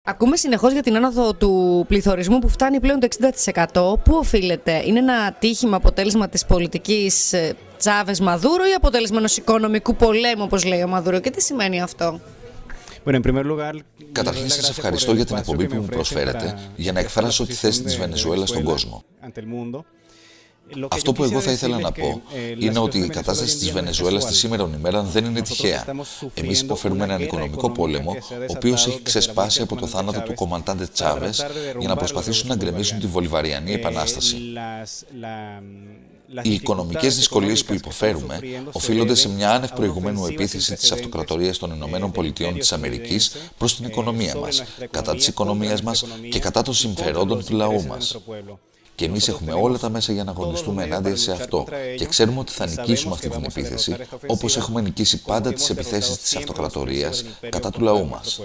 Ακούμε συνεχώς για την άνοδο του πληθωρισμού που φτάνει πλέον το 60%. Πού οφείλεται, είναι ένα ατύχημα αποτέλεσμα της πολιτικής Τσάβες-Μαδούρο ή αποτέλεσμα ενός οικονομικού πολέμου, όπως λέει ο Μαδούρο, και τι σημαίνει αυτό? Καταρχήν, σας ευχαριστώ για την εκπομπή που μου προσφέρετε για να εκφράσω τη θέση της Βενεζουέλας στον κόσμο. Αυτό που εγώ θα ήθελα να πω είναι ότι η κατάσταση της Βενεζουέλας τη σήμερον ημέρα δεν είναι τυχαία. Εμείς υποφέρουμε έναν οικονομικό πόλεμο, ο οποίος έχει ξεσπάσει από το θάνατο του κομμαντάντε Τσάβες για να προσπαθήσουν να γκρεμίσουν τη Βολιβαριανή Επανάσταση. Οι οικονομικές δυσκολίες που υποφέρουμε οφείλονται σε μια άνευ προηγουμένου επίθεση της Αυτοκρατορίας των Ηνωμένων Πολιτειών της Αμερικής προς την οικονομία μας, κατά της οικονομίας μας και κατά των συμφερόντων του λαού μας. Και εμείς έχουμε όλα τα μέσα για να αγωνιστούμε ενάντια σε αυτό και ξέρουμε ότι θα νικήσουμε αυτή την επίθεση, όπως έχουμε νικήσει πάντα τις επιθέσεις της Αυτοκρατορίας κατά του λαού μας.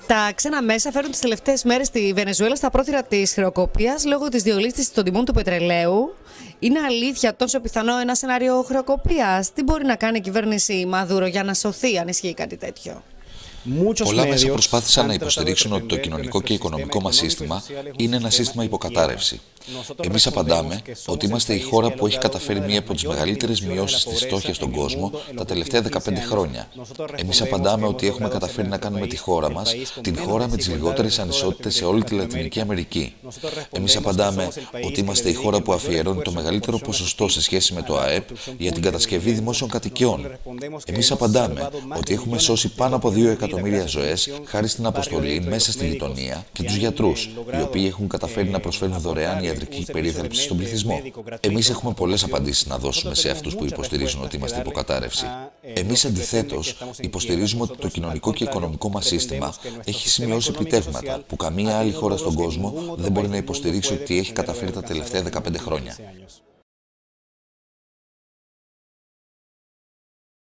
Τα ξένα μέσα φέρουν τις τελευταίες μέρες στη Βενεζουέλα στα πρόθυρα της χρεοκοπίας λόγω της διολίσθησης των τιμών του πετρελαίου. Είναι αλήθεια τόσο πιθανό ένα σενάριο χρεοκοπίας? Τι μπορεί να κάνει η κυβέρνηση Μαδούρο για να σωθεί, αν ισχύει κάτι τέτοιο? Πολλά μέσα προσπάθησαν να υποστηρίξουν ότι το κοινωνικό και οικονομικό μας σύστημα είναι ένα σύστημα υποκατάρρευση. Εμείς απαντάμε ότι είμαστε η χώρα που έχει καταφέρει μία από τις μεγαλύτερες μειώσεις της φτώχειας στον κόσμο τα τελευταία 15 χρόνια. Εμείς απαντάμε ότι έχουμε καταφέρει να κάνουμε τη χώρα μας την χώρα με τις λιγότερες ανισότητες σε όλη τη Λατινική Αμερική. Εμείς απαντάμε ότι είμαστε η χώρα που αφιερώνει το μεγαλύτερο ποσοστό σε σχέση με το ΑΕΠ για την κατασκευή δημόσιων κατοικιών. Εμείς απαντάμε ότι έχουμε σώσει πάνω από 2 εκατομμύρια ζωές χάρη στην αποστολή μέσα στη γειτονία και τους γιατρούς, οι οποίοι έχουν καταφέρει να προσφέρουν δωρεάν ιατρική περίθαλψη στον πληθυσμό. Εμείς έχουμε πολλές απαντήσεις να δώσουμε σε αυτούς που υποστηρίζουν ότι είμαστε υποκατάρρευση. Εμείς αντιθέτως υποστηρίζουμε ότι το κοινωνικό και οικονομικό μας σύστημα έχει σημειώσει επιτεύγματα που καμία άλλη χώρα στον κόσμο δεν μπορεί να υποστηρίξει ότι έχει καταφέρει τα τελευταία 15 χρόνια.